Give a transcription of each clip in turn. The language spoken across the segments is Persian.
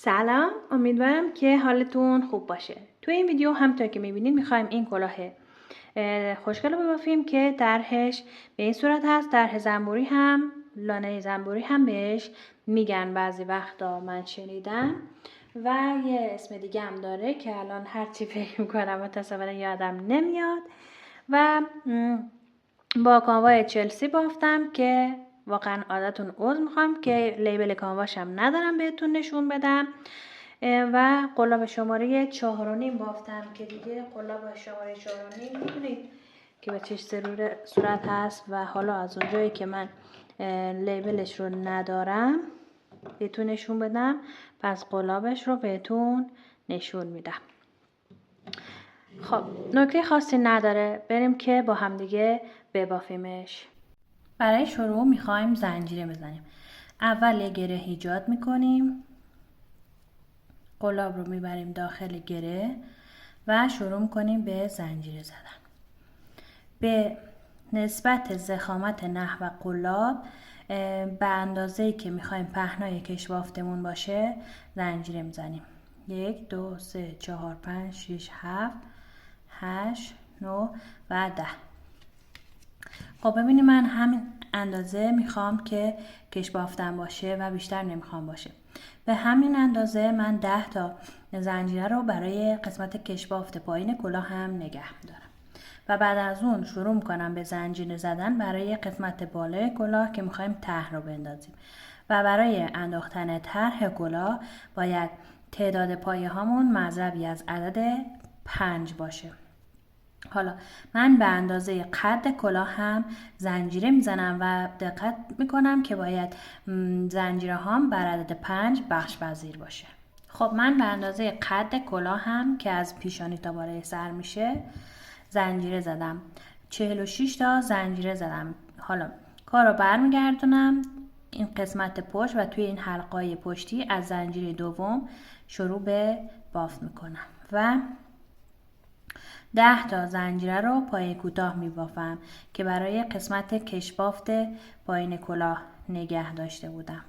سلام، امیدوارم که حالتون خوب باشه. تو این ویدیو همونطور که میبینید میخوایم این کلاه خوشگل رو ببافیم که طرحش به این صورت هست. طرح زنبوری هم، لانه زنبوری هم بهش میگن بعضی وقتا، من شنیدم. و یه اسم دیگه هم داره که الان هرچی فکر میکنم متاسفانه یادم نمیاد. و با کانوای چلسی بافتم که واقعا عادتون عذر میخوام که لیبل کانواشم ندارم بهتون نشون بدم. و قلاب شماره 4.5 بافتم که دیگه قلاب شماره 4.5 میدونید که به چه صورت هست. و حالا از اونجایی که من لیبلش رو ندارم بهتون نشون بدم، پس قلابش رو بهتون نشون میدم. خب نکته خاصی نداره، بریم که با همدیگه ببافیمش. برای شروع میخوایم زنجیره بزنیم. اول یه گره ایجاد میکنیم، قلاب رو میبریم داخل گره و شروع میکنیم به زنجیره زدن. به نسبت ضخامت نحو قلاب به اندازه‌ای که میخوایم پهنای کشبافتمون باشه زنجیره میزنیم. 1 2 3 4 5 6 7 8 9 و 10. خب ببینید من همین اندازه میخوام که کشبافتم باشه و بیشتر نمیخوام باشه. به همین اندازه من 10 تا زنجیره رو برای قسمت کشبافت پایین کلاه هم نگه میدارم و بعد از اون شروع میکنم به زنجیره زدن برای قسمت بالای کلاه که میخوایم طرح رو بندازیم. و برای انداختن طرح کلاه باید تعداد پایه هامون مضربی از عدد 5 باشه. حالا من به اندازه قد کلاه هم زنجیره میزنم و دقت میکنم که باید زنجیره هام بر عدد 5 بخش پذیر باشه. خب من به اندازه قد کلاه هم که از پیشانی تا بالای سر میشه زنجیره زدم. 46 تا زنجیره زدم. حالا کار رو برمیگردونم این قسمت پشت و توی این حلقای پشتی از زنجیره دوم شروع به بافت میکنم و 10 تا زنجیره رو پایه کوتاه می بافم که برای قسمت کشبافت پایین کلاه نگه داشته بودم.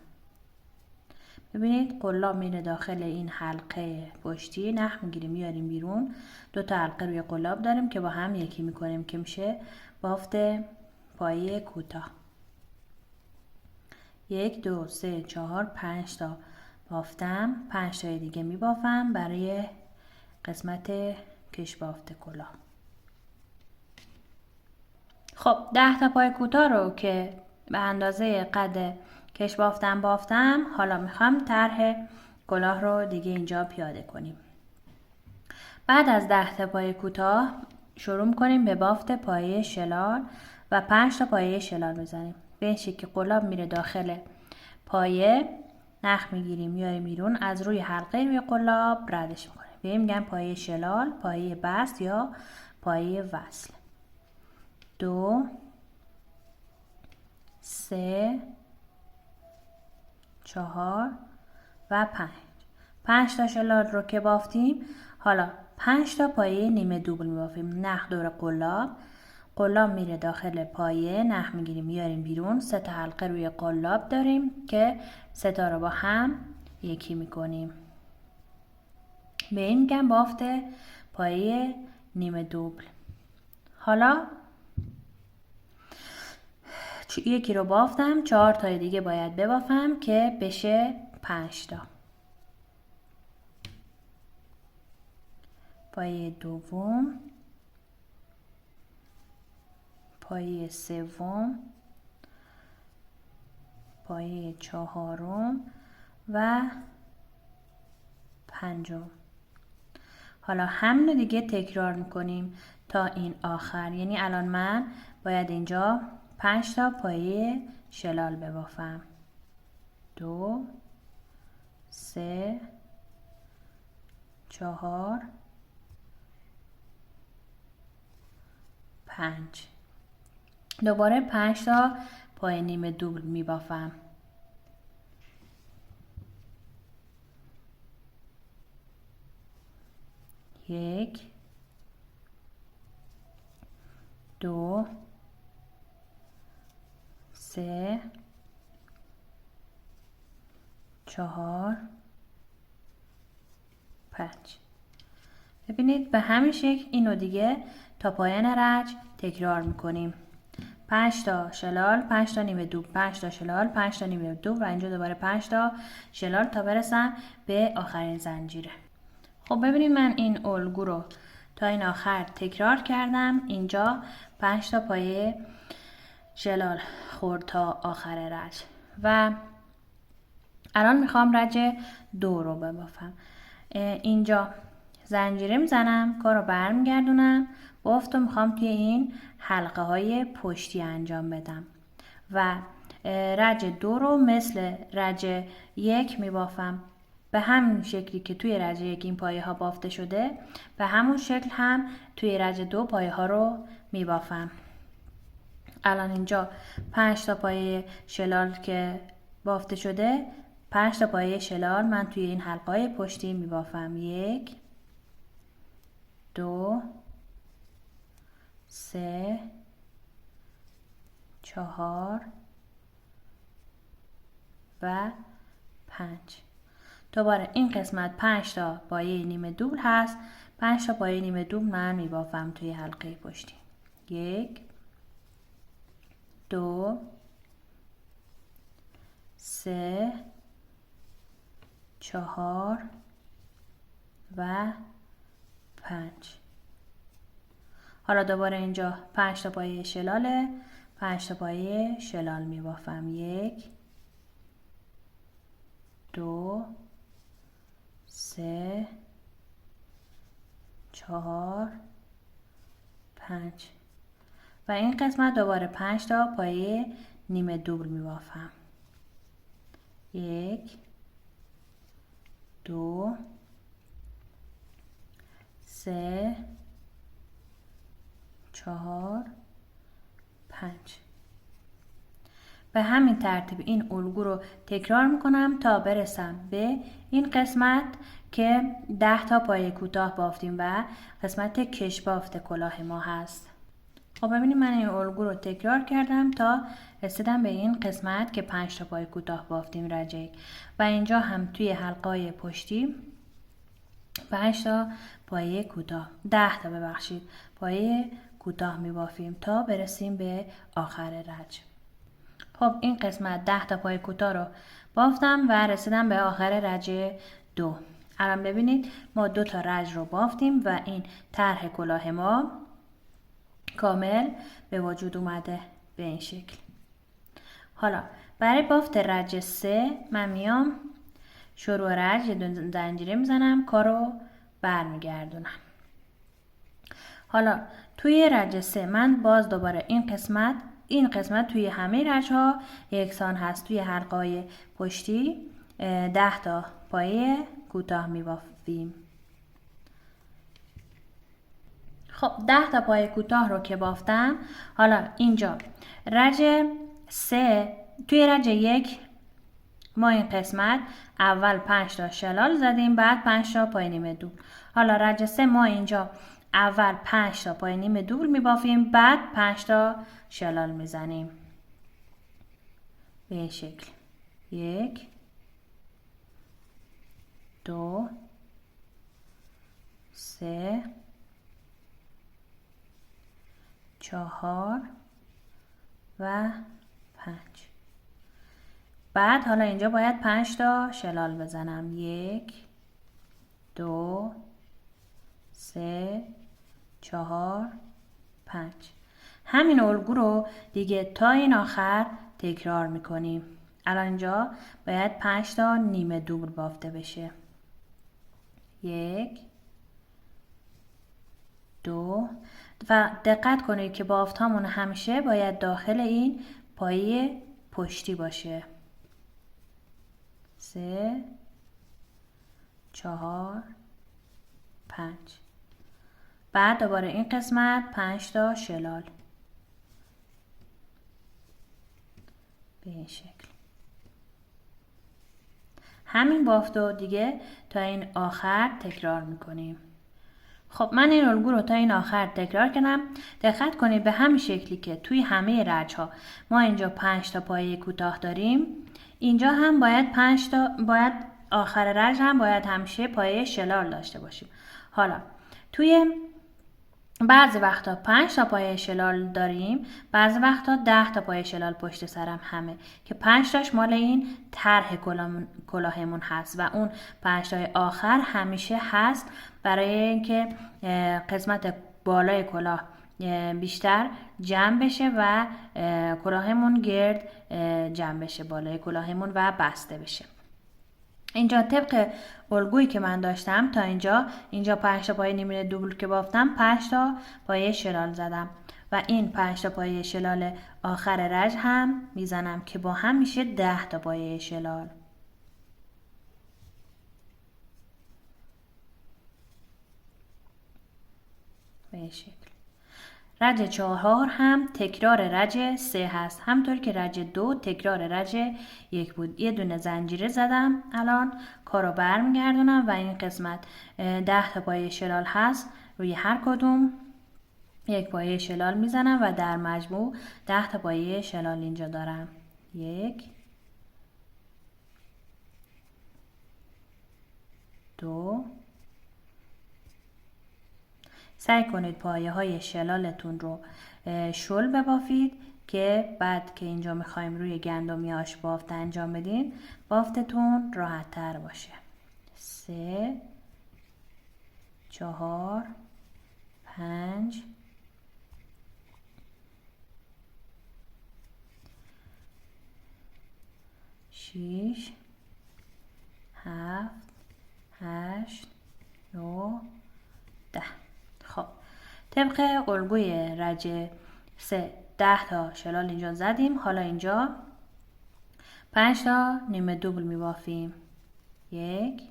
ببینید قلاب میره داخل این حلقه پشتی، نخ میگیریم میاریم بیرون. 2 تا حلقه روی قلاب داریم که با هم یکی میکنیم که میشه بافت پایه کوتاه. 1 2 3 4 5 تا بافتم. 5 تا دیگه می بافم برای قسمت کشبافت کلاه. خب 10 تا پای کوتاه رو که به اندازه قد کشبافتم بافتم، حالا میخوام طرح کلاه رو دیگه اینجا پیاده کنیم. بعد از 10 تا پای کوتاه شروع میکنیم به بافت پایه شلال و 5 تا پایه شلال میزنیم. به این شکل قلاب میره داخل پایه، نخ میگیریم میاریم بیرون، از روی حلقه روی قلاب ردش میکنیم. به این میگن پایه شلال، پایه بست یا پایه وصل. 2 3 4 و 5. 5 تا شلال رو که بافتیم، حالا 5 تا پایه نیمه دوبل میبافیم. نخ دور قلاب میره داخل پایه، نخ میگیریم میاریم بیرون. 3 تا حلقه روی قلاب داریم که 3 تا رو با هم یکی میکنیم. به این میگن بافت پایه نیمه دوبل. حالا یکی رو بافتم، 4 تا دیگه باید ببافم که بشه 5 تا. پایه دوم، پایه سوم، پایه چهارم و پنجم. حالا همینو دیگه تکرار میکنیم تا این آخر. یعنی الان من باید اینجا 5 تا پایه شلال ببافم. 2 3 4 5. دوباره 5 تا پایه نیمه دوبل میبافم. 1 2 3 4 5. ببینید به همین شکل اینو دیگه تا پایان رج تکرار میکنیم. 5 تا شلال، 5 تا نیمه دوبل، 5 تا شلال، 5 تا نیمه دوبل و اینجا دوباره 5 تا شلال تا برسم به آخرین زنجیره. خب ببینید من این الگو رو تا این آخر تکرار کردم. اینجا 5 تا پایه شلال خورد تا آخر رج و الان میخوام رج 2 رو ببافم. اینجا زنجیره میزنم، کار رو برمیگردونم، بافت و میخوام توی این حلقه های پشتی انجام بدم و رج 2 رو مثل رج 1 میبافم. به همین شکلی که توی رج 1 این پایه ها بافته شده به همون شکل هم توی رج 2 پایه ها رو میبافم. الان اینجا 5 تا پایه شلال که بافته شده، 5 تا پایه شلال من توی این حلقه های پشتی میبافم. 1 2 3 4 و 5. دوباره این قسمت 5 تا پایه نیمه دوبل هست. 5 تا پایه نیمه دوبل من میبافم توی حلقه پشتی. 1 2 3 4 و 5. حالا دوباره اینجا 5 تا پایه شلاله، 5 تا پایه شلال میبافم. 1 2 3 4 5 و این قسمت دوباره 5 تا پایه نیمه دوبل میبافم. 1 2 3 4 5. به همین ترتیب این الگو رو تکرار میکنم تا برسم به این قسمت که 10 تا پایه کوتاه بافتیم و قسمت کش بافت کلاه ما هست. خب ببینید من این الگو رو تکرار کردم تا رسیدم به این قسمت که 5 تا پایه کوتاه بافتیم رج 1 و اینجا هم توی حلقه پشتی 5 تا پایه کوتاه 10 تا ببخشید پایه کوتاه میبافیم تا برسیم به آخر رج. خب این قسمت 10 تا پایه کوتاه رو بافتم و رسیدم به آخر رج 2. الان ببینید ما 2 تا رج رو بافتیم و این طرح کلاه ما کامل به وجود اومده به این شکل. حالا برای بافت رج 3 من میام شروع رج یه دونه زنجیره میزنم، کارو برمیگردونم. حالا توی رج 3 من باز دوباره این قسمت توی همه رج ها یکسان هست. توی حلقه های پشتی 10 تا پایه کوتاه میبافیم. خب 10 تا پایه کوتاه رو که بافتم، حالا اینجا رج 3 توی رج 1 ما این قسمت اول 5 تا شلال زدیم، بعد 5 تا پایه نیمه دوبل. حالا رج 3 ما اینجا اول 5 تا پایه نیمه دوبل میبافیم، بعد 5 تا شلال میزنیم به این شکل. 1 2 3 4 و 5. بعد حالا اینجا باید 5 تا شلال بزنم. 1 2 3 4 5. همین الگو رو دیگه تا این آخر تکرار میکنیم. الان اینجا باید 5 تا نیمه دوبل بافته بشه. 1 2 و دقت کنید که بافت هامون همیشه باید داخل این پایه پشتی باشه. 3 4 5. بعد دوباره این قسمت 5 تا شلال به این شکل. همین بافت رو دیگه تا این آخر تکرار میکنیم. خب من این الگو رو تا این آخر تکرار کردم. دقت کنید به همین شکلی که توی همه رج ها ما اینجا 5 تا پایه کوتاه داریم، اینجا هم باید آخر رج هم باید همیشه پایه شلال داشته باشیم. حالا توی بعضی وقتا 5 تا پایه شلال داریم، بعضی وقتا 10 تا پایه شلال پشت سرم همه که 5 تاش مال این طرح کلاهمون هست و اون 5 تای آخر همیشه هست برای اینکه قسمت بالای کلاه بیشتر جمع بشه و کلاهمون گرد جمع بشه بالای کلاهمون و بسته بشه. اینجا طبق الگویی که من داشتم تا اینجا 5 تا پایه نیمه دوبل که بافتم 5 تا پایه شلال زدم و این 5 تا پایه شلال آخر رج هم میزنم که با هم میشه 10 تا پایه شلال. به شکل رج 4 هم تکرار رج 3 هست، همطور که رج 2 تکرار رج 1 بود. یه دونه زنجیره زدم، الان کارو برمیگردونم و این قسمت 10 تا پایه شلال هست، روی هر کدوم یک پایه شلال میزنم و در مجموع 10 تا پایه شلال اینجا دارم. 1 2 سعی کنید پایه های شلالتون رو شل ببافید که بعد که اینجا میخوایم روی گندمیاش بافت انجام بدین بافتتون راحت تر باشه. 3 4 5 6 7 8 9 10. خب طبق الگوی رج 3 10 تا شلال اینجا زدیم. حالا اینجا 5 تا نیمه دوبل میبافیم. 1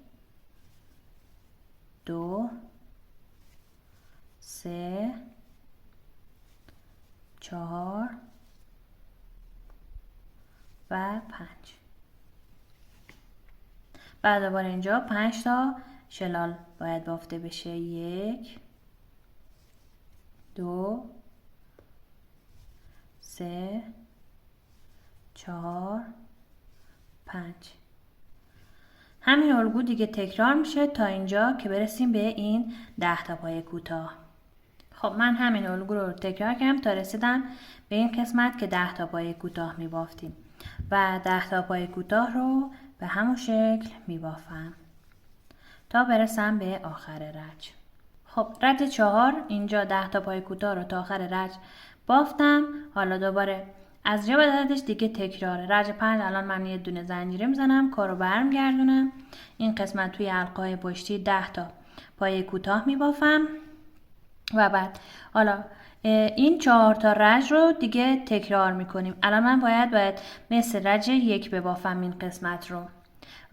2 3 4 و 5. بعد دوباره اینجا 5 تا شلال باید بافته بشه. 1 2 3 4 5. همین الگو دیگه تکرار میشه تا اینجا که برسیم به این 10 تا پایه کوتاه. خب من همین الگو رو تکرار کردم تا رسیدم به این قسمت که 10 تا پایه کوتاه میبافتیم و 10 تا پایه کوتاه رو به همون شکل میبافم تا برسم به آخر رج. خب رج 4 اینجا 10 تا پایه کوتاه رو تا آخر رج بافتم. حالا دوباره از جا به بعدش دیگه تکراره. رج 5 الان من یه دونه زنجیره میزنم، کارو برمیگردونم. این قسمت توی حلقه‌های پشتی 10 تا پایه کوتاه میبافم و بعد حالا این 4 تا رج رو دیگه تکرار میکنیم. الان من باید مثل رج 1 ببافم این قسمت رو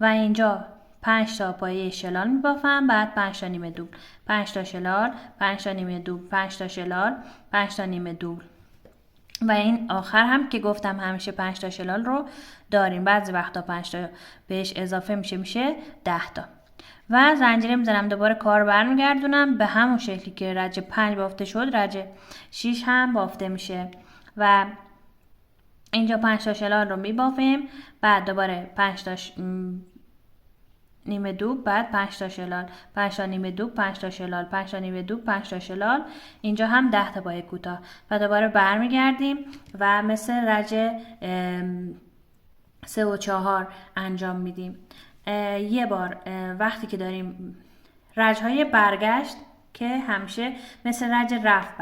و اینجا 5 تا پایه شلال میبافم، بعد 5 تا نیمه دوبل، 5 تا شلال، 5 تا نیمه دوبل، 5 تا شلال، 5 تا نیمه دوبل و این آخر هم که گفتم همیشه 5 تا شلال رو داریم. بعضی وقتا 5 تا بهش اضافه میشه 10 تا و زنجیره میزنم. دوباره کار برمیگردونم به همون شکلی که رج 5 بافته شد رج 6 هم بافته میشه و اینجا 5 تا شلال رو میبافیم، بعد دوباره 5 تا نیمه دوبل، بعد 5 تا شلال، 5 تا نیمه دوبل، 5 تا شلال، 5 تا نیمه دوبل، 5 تا شلال. اینجا هم 10 تا پایه کوتاه و دوباره برمیگردیم و مثل رج 3 و 4 انجام میدیم. یه بار وقتی که داریم رج‌های برگشت که همیشه مثل رج رفت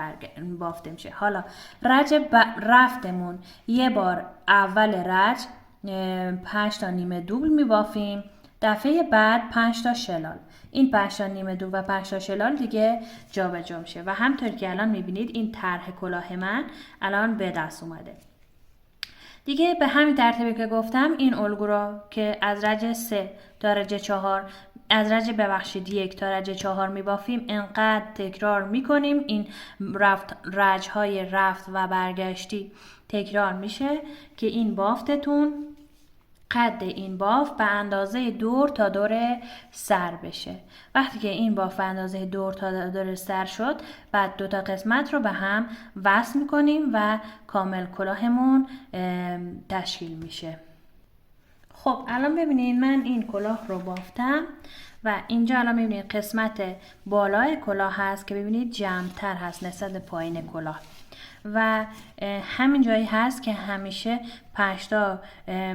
بافته میشه. حالا رج رفتمون یه بار اول رج 5 تا نیمه دوبل میبافیم، دفعه بعد 5 تا شلال. این 5 تا نیمه دوبل و 5 تا شلال دیگه جابجا میشه و همطور که الان میبینید این طرح کلاه من الان به دست اومده. دیگه به همین ترتیبی که گفتم این الگو را که از رج 3 تا رج 4 از رج 1 تا رج 4 میبافیم انقدر تکرار میکنیم. این رج‌های رفت و برگشتی تکرار میشه که این بافتتون قد این بافت به اندازه دور تا دور سر بشه. وقتی که این بافت به اندازه دور تا دور سر شد بعد دو تا قسمت رو به هم وصل میکنیم و کامل کلاهمون تشکیل میشه. خب الان ببینید من این کلاه رو بافتم و اینجا الان ببینید قسمت بالای کلاه هست که ببینید جمع‌تر هست نسبت پایین کلاه و همین جایی هست که همیشه 5 تا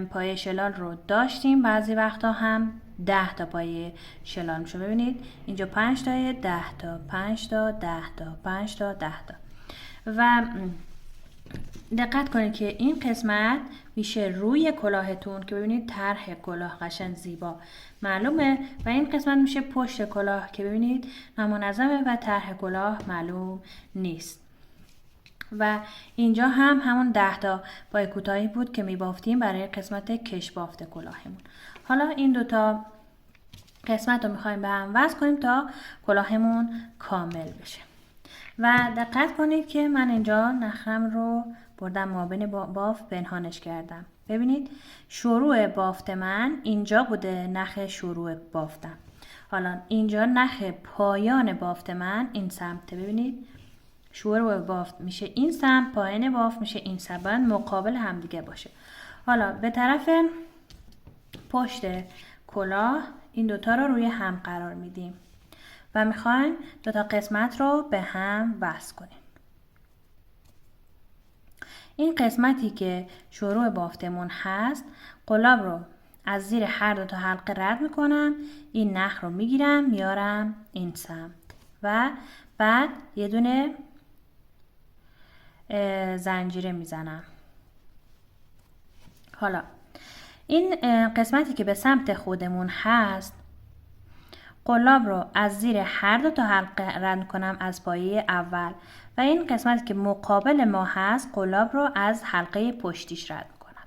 پایه شلال رو داشتیم، بعضی وقتا هم 10 تا پایه شلال میشه. ببینید اینجا 5 تا 10 تا 5 تا 10 تا 5 تا 10 تا و دقت کنید که این قسمت میشه روی کلاهتون که ببینید طرح کلاه قشنگ زیبا معلومه و این قسمت میشه پشت کلاه که ببینید نامنظمه و طرح کلاه معلوم نیست. و اینجا هم همون 10 تا پای کوتاهی بود که میبافتیم برای قسمت کش بافت کلاهمون. حالا این دوتا قسمت رو میخوایم به هم وصل کنیم تا کلاهمون کامل بشه. و دقت کنید که من اینجا نخرم رو بردم مابین بافت پنهانش کردم. ببینید شروع بافت من اینجا بوده، نخ شروع بافتم. حالا اینجا نخ پایان بافت من این سمته. ببینید شروع بافت میشه این سمت، پایان بافت میشه این سمت، باید مقابل همدیگه باشه. حالا به طرف پشت کلاه این دوتا رو روی هم قرار میدیم و میخوایم دوتا قسمت رو به هم وصل کنیم. این قسمتی که شروع بافتمون هست، قلاب رو از زیر هر دوتا حلقه رد میکنم، این نخ رو میگیرم میارم این سمت و بعد یه دونه زنجیره میزنم. حالا این قسمتی که به سمت خودمون هست، قلاب رو از زیر هر دو تا حلقه رد کنم از پایه اول و این قسمتی که مقابل ما هست قلاب رو از حلقه پشتیش رد کنم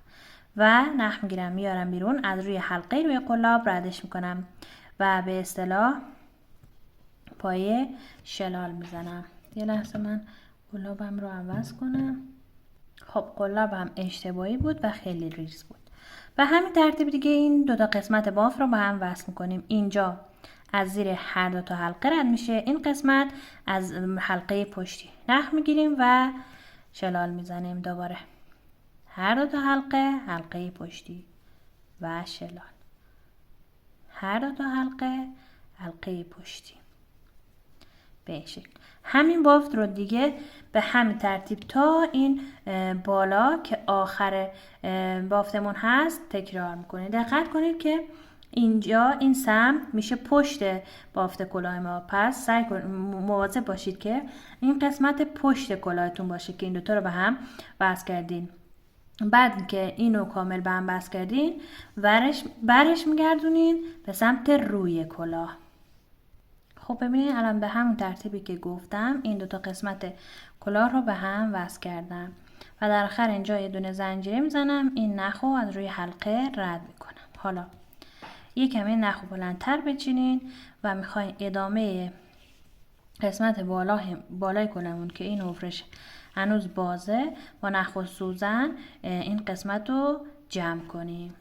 و نخ میگیرم میارم بیرون، از روی حلقه روی قلاب ردش میکنم و به اصطلاح پایه شلال میزنم. یه لحظه من قلابم رو عوض کنم. خب قلابم اشتباهی بود و خیلی ریز بود. و همین ترتیب دیگه این دو تا قسمت باف رو با هم وصل میکنیم. اینجا از زیر هر دو تا حلقه رد میشه، این قسمت از حلقه پشتی نخ میگیریم و شلال میزنیم. دوباره هر دو تا حلقه پشتی و شلال، هر دو تا حلقه پشتی به این شکل. همین بافت رو دیگه به همین ترتیب تا این بالا که آخر بافتمون هست تکرار میکنید. دقت کنید که اینجا این سمت میشه پشت بافت کلاه ما، پس سعی کنید مواظب باشید که این قسمت پشت کلاهتون باشه که این دوتا رو به هم وصل کردین. بعد که اینو کامل به هم وصل کردین برش میگردونین به سمت روی کلاه. خب ببینید الان به همون ترتیبی که گفتم این دوتا قسمت کلاه رو به هم وصل کردم و در آخر اینجا یه دونه زنجیره میزنم، این نخ رو از روی حلقه رد میکنم. حالا یک کمی نخ رو بلندتر بچینین و میخواین ادامه قسمت بالای کلاهمون که این حفرش هنوز بازه با نخ و سوزن این قسمت رو جمع کنیم.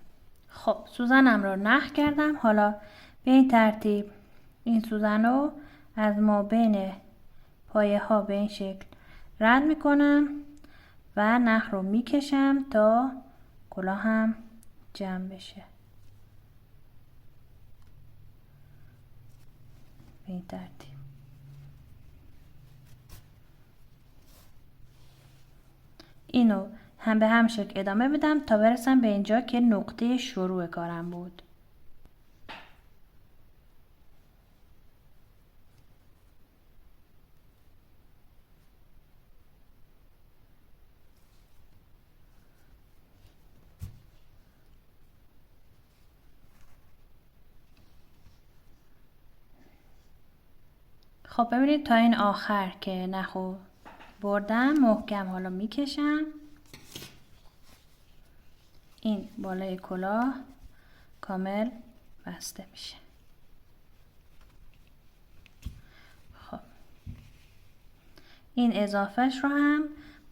خب سوزنم رو نخ کردم. حالا به این ترتیب این سوزن رو از ما بین پایه ها به این شکل رد میکنم و نخ رو میکشم تا کلاه هم جمع بشه. به این ترتیب اینو هم به هم شکل ادامه بدم تا برسم به اینجا که نقطه شروع کارم بود. خب ببینید تا این آخر که نخو بردم محکم حالا میکشم، این بالای کلاه کامل بسته میشه. خب این اضافهش رو هم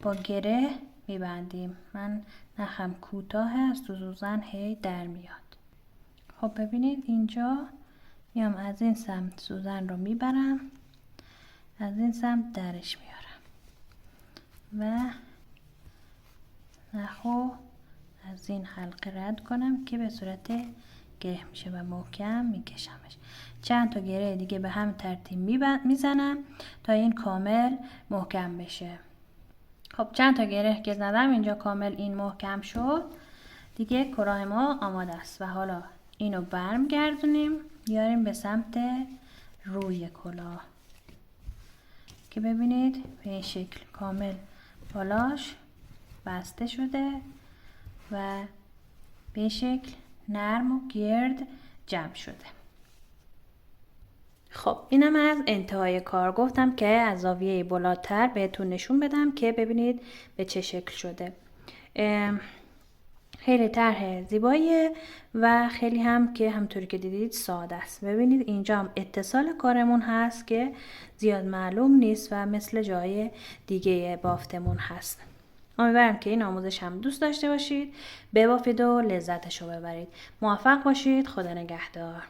با گره میبندیم. من نخم کوتاه است و سوزن هی در میاد. خب ببینید اینجا میام از این سمت سوزن رو میبرم، از این سمت درش میارم و نخو از این حلقه رد کنم که به صورت گره میشه و محکم میکشمش. چند تا گره دیگه به هم ترتیب میزنم تا این کامل محکم بشه. خب چند تا گره که زدم اینجا کامل این محکم شد. دیگه کلاه ما آماده است و حالا اینو برم گردونیم بیاریم به سمت روی کلاه که ببینید به این شکل کامل بالاش بسته شده و به این شکل نرم و گرد جمع شده. خب اینم از انتهای کار. گفتم که از زاویه بالاتر بهتون نشون بدم که ببینید به چه شکل شده. خیلی طرح زیباییه و خیلی هم که همطوری که دیدید ساده است. ببینید اینجا هم اتصال کارمون هست که زیاد معلوم نیست و مثل جای دیگه بافتمون هست. امیدوارم که این آموزش هم دوست داشته باشید، ببافید و لذتشو ببرید. موفق باشید. خدا نگهدار.